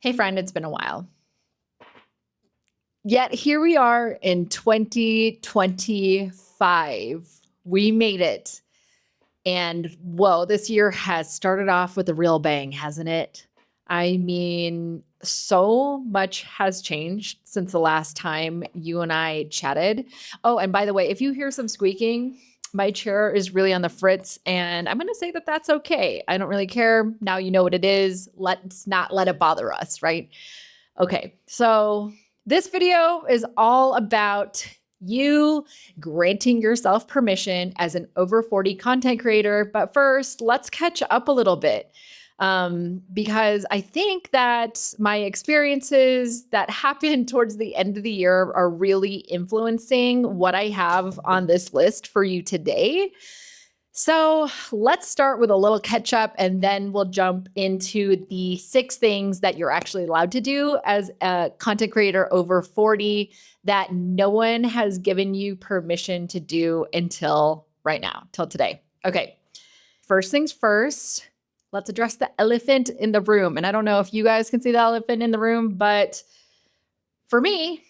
Hey friend, it's been a while. Yet here we are in 2025. We made it. And whoa, this year has started off with a real bang, hasn't it? I mean, so much has changed since the last time you and I chatted. Oh, and by the way, if you hear some squeaking, my chair is really on the fritz, and I'm going to say that that's okay. I don't really care. Now you know what it is. Let's not let it bother us, right? Okay, so this video is all about you granting yourself permission as an over 40 content creator. But first, let's catch up a little bit because I think that my experiences that happened towards the end of the year are really influencing what I have on this list for you today. So let's start with a little catch up and then we'll jump into the 6 things that you're actually allowed to do as a content creator over 40 that no one has given you permission to do until right now, till today. Okay, first things first, let's address the elephant in the room. And I don't know if you guys can see the elephant in the room, but for me,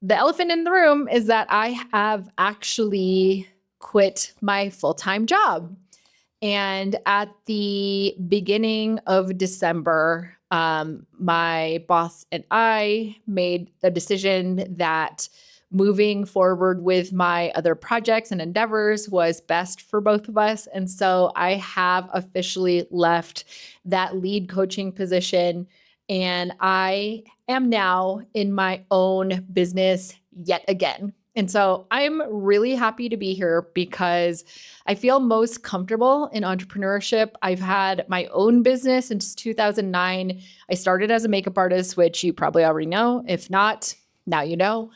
the elephant in the room is that I have actually quit my full-time job. And at the beginning of December, my boss and I made the decision that moving forward with my other projects and endeavors was best for both of us. And so I have officially left that lead coaching position. And I am now in my own business yet again. And so I'm really happy to be here because I feel most comfortable in entrepreneurship. I've had my own business since 2009. I started as a makeup artist, which you probably already know. If not, now you know.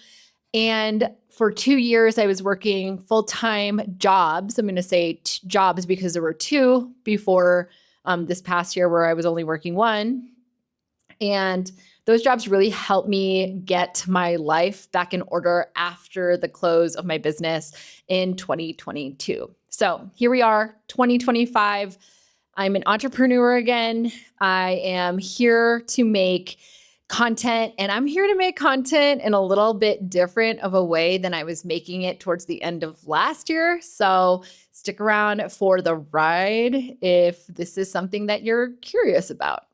And for 2 years, I was working full-time jobs. I'm going to say jobs because there were 2 before this past year where I was only working 1. And those jobs really helped me get my life back in order after the close of my business in 2022. So here we are, 2025. I'm an entrepreneur again. I am here to make content, and I'm here to make content in a little bit different of a way than I was making it towards the end of last year. So stick around for the ride if this is something that you're curious about.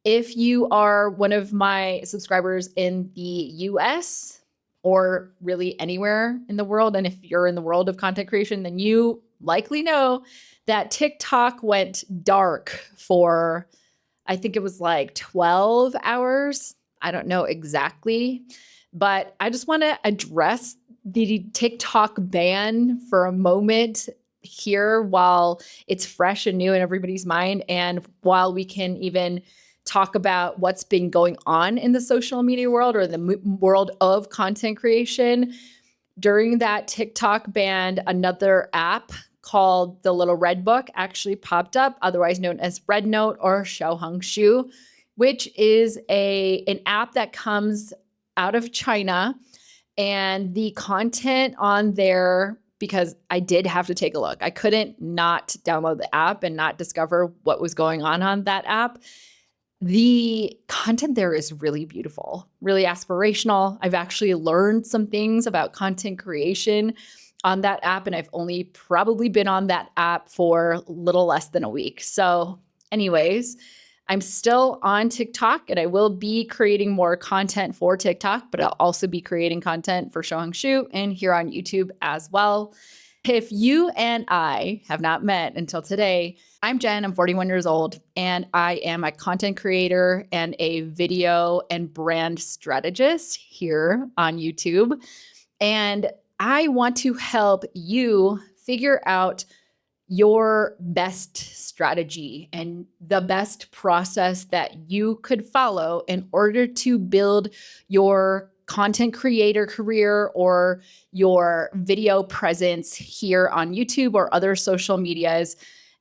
If you are one of my subscribers in the US or really anywhere in the world, and if you're in the world of content creation, then you likely know that TikTok went dark for, I think it was like 12 hours. I don't know exactly, but I just want to address the TikTok ban for a moment here while it's fresh and new in everybody's mind, and while we can even talk about what's been going on in the social media world or the world of content creation. During that TikTok ban, another app called the Little Red Book actually popped up, otherwise known as Red Note or Xiaohongshu, which is an app that comes out of China. And the content on there, because I did have to take a look, I couldn't not download the app and not discover what was going on that app. The content there is really beautiful, really aspirational. I've actually learned some things about content creation on that app, and I've only probably been on that app for a little less than a week. So anyways, I'm still on TikTok, and I will be creating more content for TikTok, but I'll also be creating content for Xiaohongshu and here on YouTube as well. If you and I have not met until today, I'm Jen, I'm 41 years old, and I am a content creator and a video and brand strategist here on YouTube. And I want to help you figure out your best strategy and the best process that you could follow in order to build your content creator career or your video presence here on YouTube or other social medias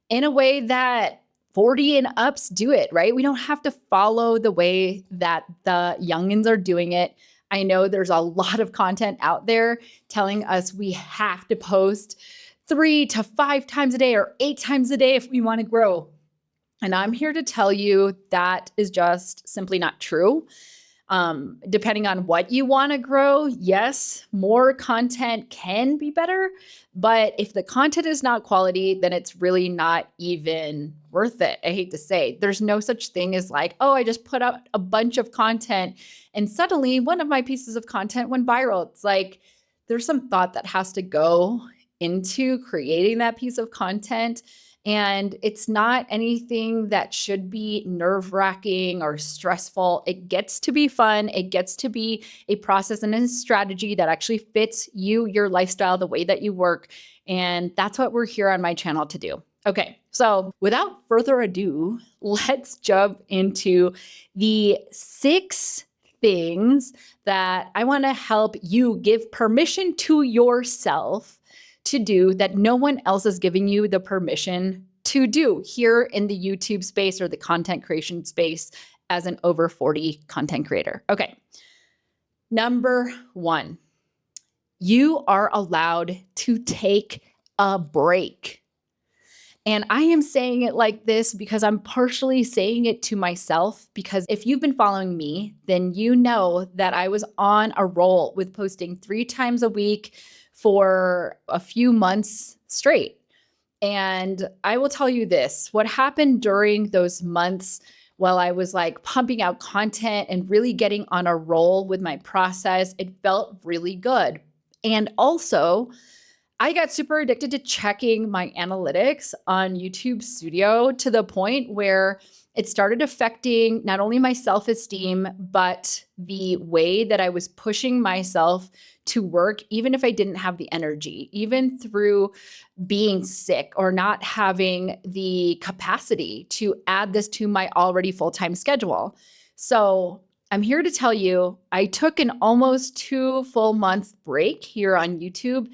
in a way that 40 and ups do it, right? We don't have to follow the way that the youngins are doing it. I know there's a lot of content out there telling us we have to post 3 to 5 times a day or 8 times a day if we want to grow. And I'm here to tell you that is just simply not true. Depending on what you want to grow, yes, more content can be better. But if the content is not quality, then it's really not even worth it. I hate to say, there's no such thing as like, oh, I just put out a bunch of content and suddenly one of my pieces of content went viral. It's like there's some thought that has to go into creating that piece of content. And it's not anything that should be nerve-wracking or stressful. It gets to be fun. It gets to be a process and a strategy that actually fits you, your lifestyle, the way that you work. And that's what we're here on my channel to do. Okay, so without further ado, let's jump into the 6 things that I want to help you give permission to yourself to do that no one else is giving you the permission to do here in the YouTube space or the content creation space as an over 40 content creator. Okay. Number 1, you are allowed to take a break. And I am saying it like this because I'm partially saying it to myself, because if you've been following me, then you know that I was on a roll with posting 3 times a week for a few months straight. And I will tell you this, what happened during those months while I was like pumping out content and really getting on a roll with my process, it felt really good. And also, I got super addicted to checking my analytics on YouTube Studio to the point where it started affecting not only my self-esteem, but the way that I was pushing myself to work, even if I didn't have the energy, even through being sick or not having the capacity to add this to my already full-time schedule. So I'm here to tell you, I took an almost 2 full month break here on YouTube,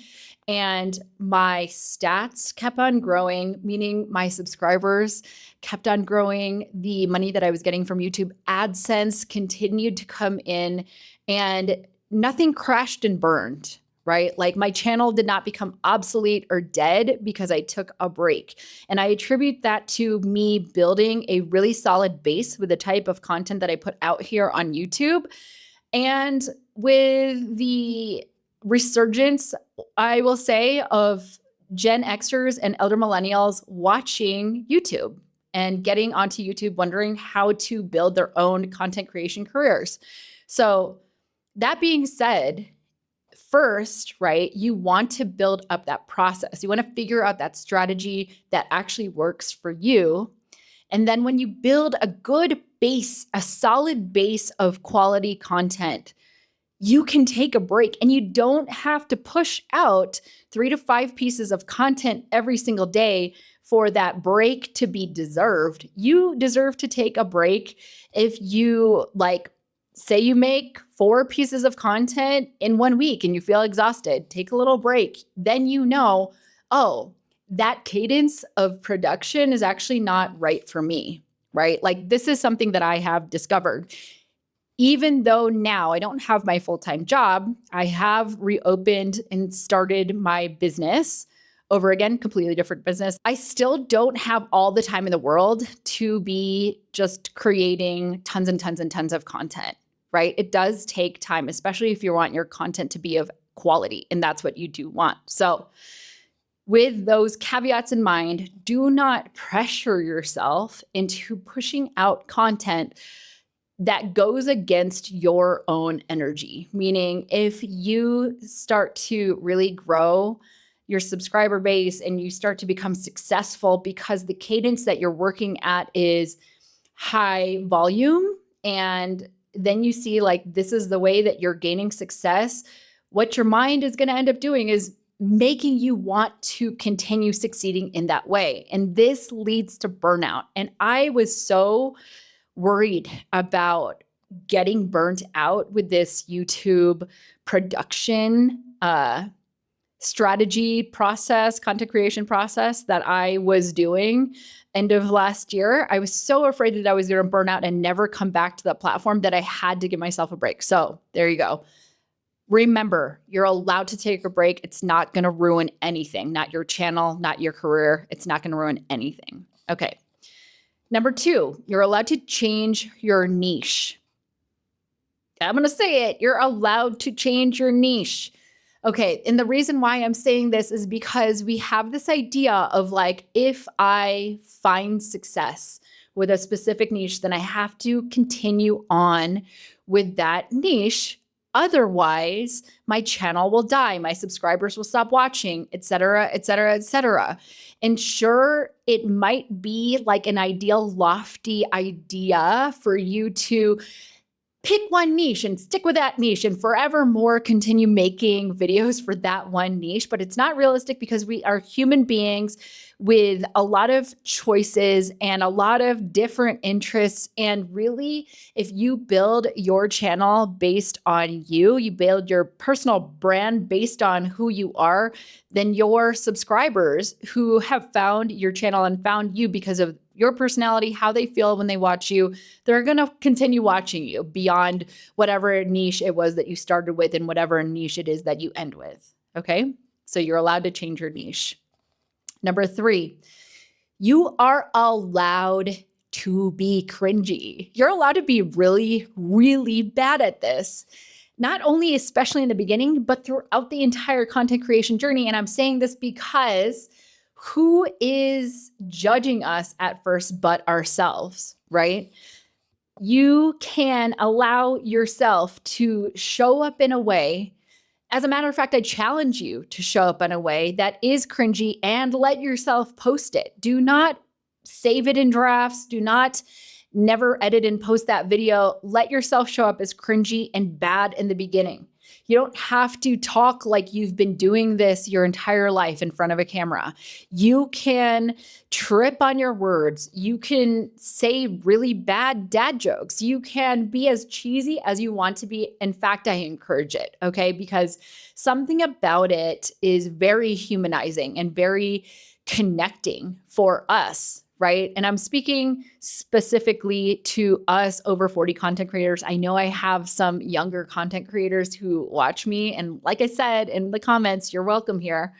and my stats kept on growing, meaning my subscribers kept on growing. The money that I was getting from YouTube AdSense continued to come in, and nothing crashed and burned, right? Like my channel did not become obsolete or dead because I took a break. And I attribute that to me building a really solid base with the type of content that I put out here on YouTube. And with the resurgence, I will say, of Gen Xers and elder millennials watching YouTube and getting onto YouTube, wondering how to build their own content creation careers. So that being said, first, right, you want to build up that process. You want to figure out that strategy that actually works for you. And then when you build a good base, a solid base of quality content, you can take a break, and you don't have to push out 3 to 5 pieces of content every single day for that break to be deserved. You deserve to take a break. If you say you make 4 pieces of content in 1 week and you feel exhausted, take a little break. Then you know, oh, that cadence of production is actually not right for me, right? Like this is something that I have discovered. Even though now I don't have my full-time job, I have reopened and started my business over again, completely different business. I still don't have all the time in the world to be just creating tons and tons and tons of content, right? It does take time, especially if you want your content to be of quality, and that's what you do want. So with those caveats in mind, do not pressure yourself into pushing out content that goes against your own energy. Meaning if you start to really grow your subscriber base and you start to become successful because the cadence that you're working at is high volume, and then you see like this is the way that you're gaining success, what your mind is going to end up doing is making you want to continue succeeding in that way. And this leads to burnout. And I was so worried about getting burnt out with this YouTube production strategy process, content creation process that I was doing end of last year. I was so afraid that I was going to burn out and never come back to the platform that I had to give myself a break. So there you go. Remember, you're allowed to take a break. It's not going to ruin anything, not your channel, not your career. It's not going to ruin anything. Okay. Number 2, you're allowed to change your niche. I'm going to say it. You're allowed to change your niche. Okay. And the reason why I'm saying this is because we have this idea of like, if I find success with a specific niche, then I have to continue on with that niche. Otherwise, my channel will die, my subscribers will stop watching, et cetera, et cetera, et cetera. And sure, it might be like an ideal, lofty idea for you to pick one niche and stick with that niche and forevermore continue making videos for that one niche. But it's not realistic because we are human beings with a lot of choices and a lot of different interests. And really, if you build your channel based on you build your personal brand based on who you are, then your subscribers who have found your channel and found you because of your personality, how they feel when they watch you, they're going to continue watching you beyond whatever niche it was that you started with and whatever niche it is that you end with. Okay. So you're allowed to change your niche. Number 3, you are allowed to be cringy. You're allowed to be really, really bad at this. Not only especially in the beginning, but throughout the entire content creation journey. And I'm saying this because who is judging us at first but ourselves, right? You can allow yourself to show up in a way. As a matter of fact, I challenge you to show up in a way that is cringy and let yourself post it. Do not save it in drafts. Do not never edit and post that video. Let yourself show up as cringy and bad in the beginning. You don't have to talk like you've been doing this your entire life in front of a camera. You can trip on your words. You can say really bad dad jokes. You can be as cheesy as you want to be. In fact, I encourage it, okay? Because something about it is very humanizing and very connecting for us, right? And I'm speaking specifically to us over 40 content creators. I know I have some younger content creators who watch me. And like I said in the comments, you're welcome here.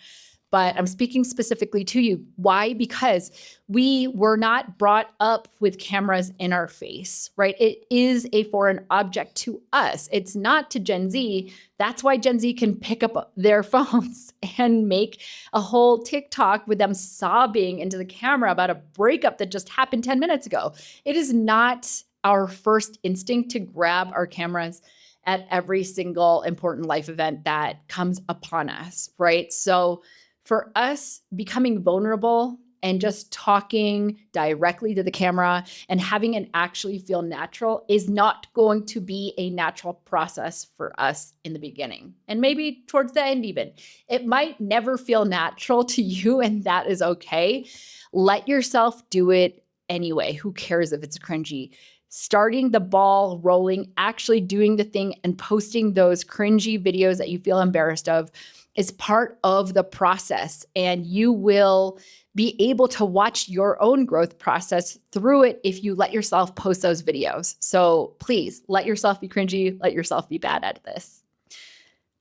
But I'm speaking specifically to you. Why? Because we were not brought up with cameras in our face, right? It is a foreign object to us. It's not to Gen Z. That's why Gen Z can pick up their phones and make a whole TikTok with them sobbing into the camera about a breakup that just happened 10 minutes ago. It is not our first instinct to grab our cameras at every single important life event that comes upon us, right? So for us, becoming vulnerable and just talking directly to the camera and having it actually feel natural is not going to be a natural process for us in the beginning. And maybe towards the end even. It might never feel natural to you, and that is okay. Let yourself do it anyway. Who cares if it's cringy? Starting the ball rolling, actually doing the thing and posting those cringy videos that you feel embarrassed of is part of the process, and you will be able to watch your own growth process through it if you let yourself post those videos. So please let yourself be cringy, let yourself be bad at this.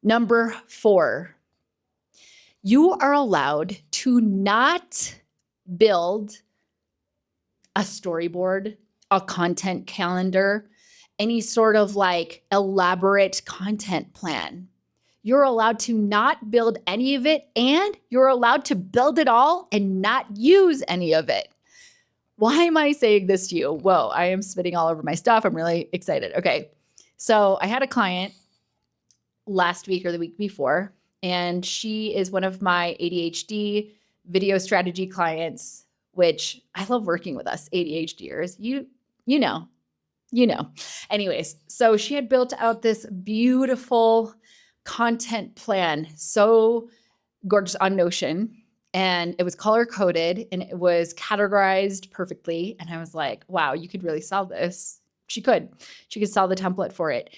Number 4, you are allowed to not build a storyboard, a content calendar, any sort of like elaborate content plan. You're allowed to not build any of it, and you're allowed to build it all and not use any of it. Why am I saying this to you? Whoa, I am spitting all over my stuff. I'm really excited. Okay. So I had a client last week or the week before, and she is one of my ADHD video strategy clients, which I love working with us ADHDers. You know. Anyways, so she had built out this beautiful content plan, so gorgeous on Notion, and it was color coded and it was categorized perfectly. And I was like, wow, you could really sell this. She could sell the template for it.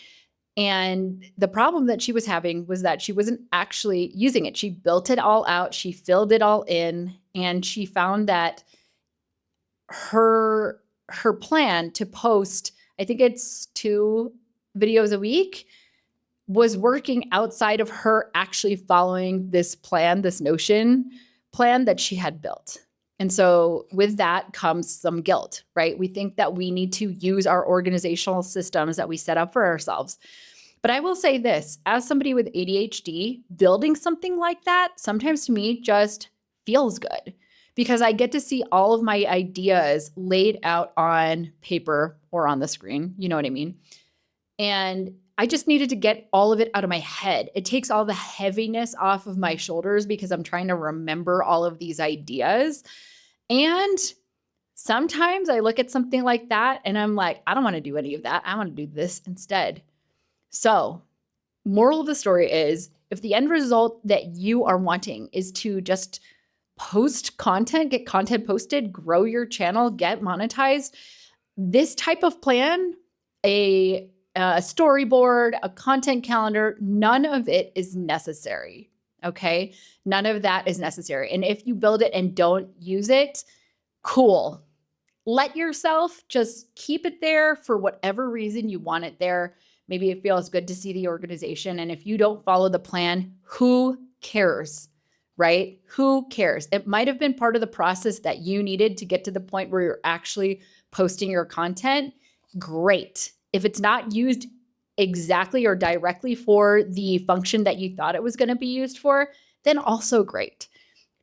And the problem that she was having was that she wasn't actually using it. She built it all out. She filled it all in, and she found that her plan to post, I think it's 2 videos a week, was working outside of her actually following this plan, this Notion plan that she had built. And so with that comes some guilt, right? We think that we need to use our organizational systems that we set up for ourselves. But I will say this, as somebody with ADHD, building something like that sometimes to me just feels good because I get to see all of my ideas laid out on paper or on the screen. You know what I mean? And I just needed to get all of it out of my head. It takes all the heaviness off of my shoulders because I'm trying to remember all of these ideas. And sometimes I look at something like that and I'm like, I don't want to do any of that. I want to do this instead. So, moral of the story is if the end result that you are wanting is to just post content, get content posted, grow your channel, get monetized, this type of plan, a storyboard, a content calendar, none of it is necessary. Okay. None of that is necessary. And if you build it and don't use it, cool. Let yourself just keep it there for whatever reason you want it there. Maybe it feels good to see the organization. And if you don't follow the plan, who cares? Right? Who cares? It might have been part of the process that you needed to get to the point where you're actually posting your content. Great. If it's not used exactly or directly for the function that you thought it was going to be used for, then also great.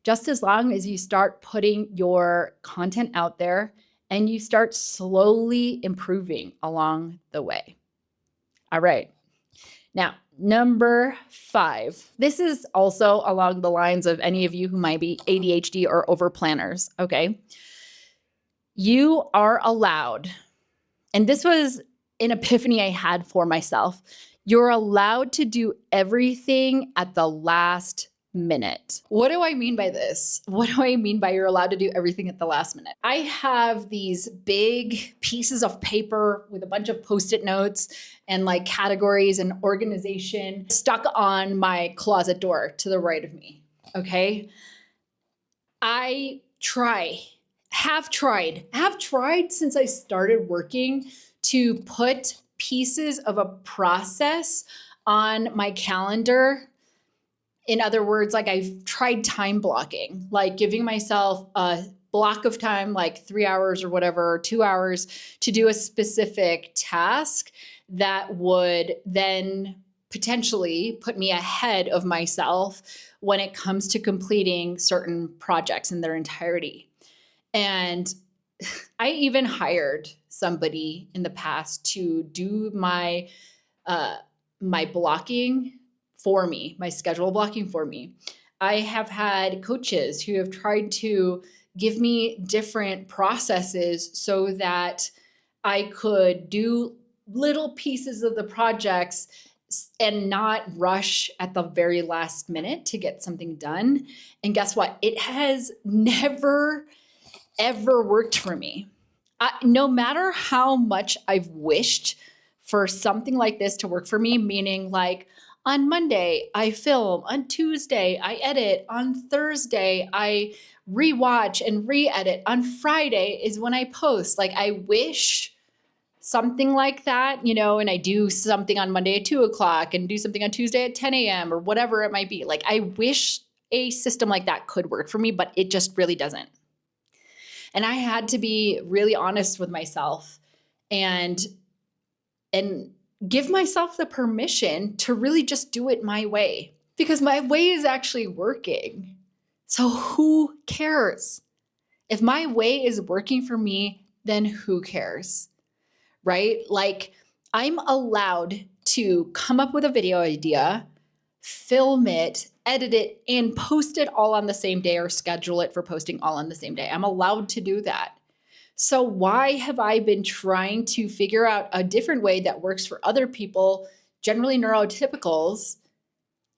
Just as long as you start putting your content out there and you start slowly improving along the way. All right. Now, number 5. This is also along the lines of any of you who might be ADHD or over planners. Okay. You are allowed, and this was an epiphany I had for myself. You're allowed to do everything at the last minute. What do I mean by this? What do I mean by you're allowed to do everything at the last minute? I have these big pieces of paper with a bunch of Post-it notes and like categories and organization stuck on my closet door to the right of me. Okay. I have tried since I started working to put pieces of a process on my calendar. In other words, like I've tried time blocking, like giving myself a block of time, like 3 hours or whatever, or 2 hours to do a specific task that would then potentially put me ahead of myself when it comes to completing certain projects in their entirety. And I even hired somebody in the past to do my blocking for me, my schedule blocking for me. I have had coaches who have tried to give me different processes so that I could do little pieces of the projects and not rush at the very last minute to get something done. And guess what? It has never, ever worked for me. No matter how much I've wished for something like this to work for me, meaning like, on Monday, I film. On Tuesday, I edit. On Thursday, I rewatch and re-edit. On Friday is when I post. Like I wish something like that, and I do something on Monday at 2:00 and do something on Tuesday at 10 a.m. or whatever it might be. Like I wish a system like that could work for me, but it just really doesn't. And I had to be really honest with myself and give myself the permission to really just do it my way because my way is actually working. So who cares? If my way is working for me, then who cares? Right? Like I'm allowed to come up with a video idea, film it, edit it, and post it all on the same day or schedule it for posting all on the same day. I'm allowed to do that. So why have I been trying to figure out a different way that works for other people, generally neurotypicals?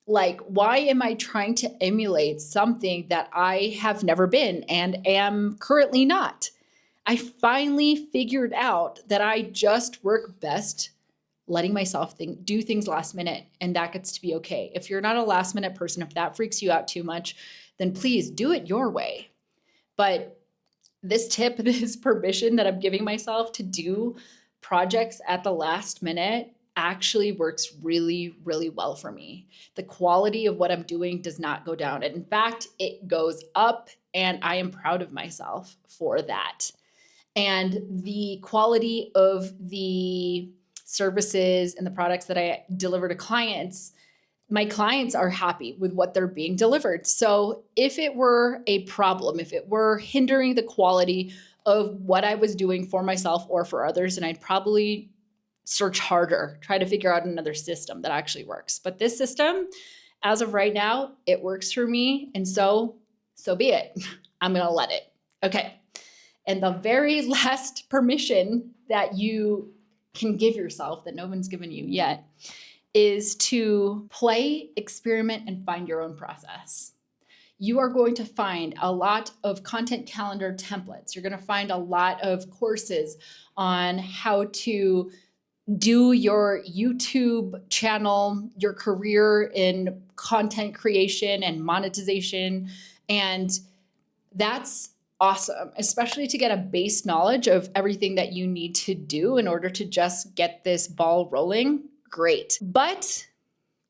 Like, why am I trying to emulate something that I have never been and am currently not? I finally figured out that I just work best letting myself do things last minute, and that gets to be okay. If you're not a last minute person, if that freaks you out too much, then please do it your way. But this tip, this permission that I'm giving myself to do projects at the last minute actually works really, really well for me. The quality of what I'm doing does not go down. And in fact, it goes up And I am proud of myself for that. And the quality of the services and the products that I deliver to clients, my clients are happy with what they're being delivered. So if it were a problem, if it were hindering the quality of what I was doing for myself or for others, and I'd probably search harder, try to figure out another system that actually works. But this system, as of right now, it works for me. And so be it. I'm going to let it. Okay. And the very last permission that you can give yourself that no one's given you yet is to play, experiment, and find your own process. You are going to find a lot of content calendar templates. You're going to find a lot of courses on how to do your YouTube channel, your career in content creation and monetization. And that's awesome, especially to get a base knowledge of everything that you need to do in order to just get this ball rolling. Great. But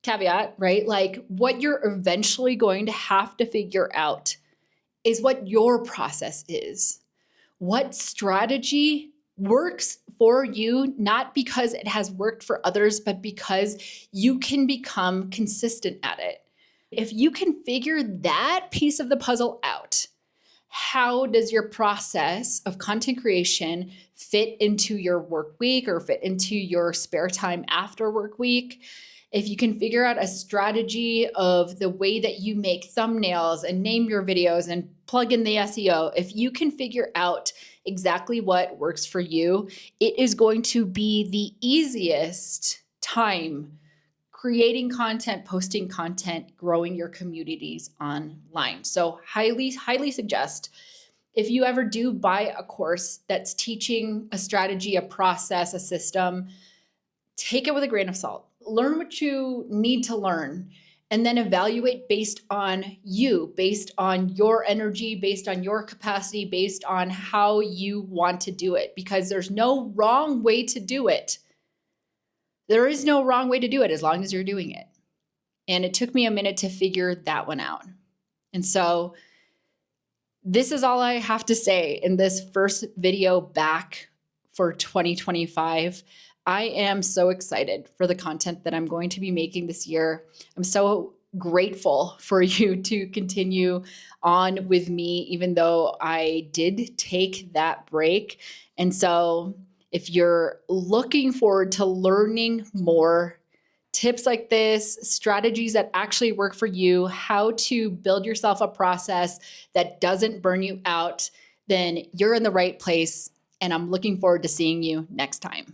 caveat, right? Like what you're eventually going to have to figure out is what your process is. What strategy works for you, not because it has worked for others, but because you can become consistent at it. If you can figure that piece of the puzzle out, how does your process of content creation fit into your work week or fit into your spare time after work week? If you can figure out a strategy of the way that you make thumbnails and name your videos and plug in the SEO, if you can figure out exactly what works for you, it is going to be the easiest time creating content, posting content, growing your communities online. So highly suggest if you ever do buy a course that's teaching a strategy, a process, a system, take it with a grain of salt. Learn what you need to learn and then evaluate based on you, based on your energy, based on your capacity, based on how you want to do it, because there's no wrong way to do it. There is no wrong way to do it as long as you're doing it. And it took me a minute to figure that one out. And so this is all I have to say in this first video back for 2025. I am so excited for the content that I'm going to be making this year. I'm so grateful for you to continue on with me, even though I did take that break. And so if you're looking forward to learning more tips like this, strategies that actually work for you, how to build yourself a process that doesn't burn you out, then you're in the right place. And I'm looking forward to seeing you next time.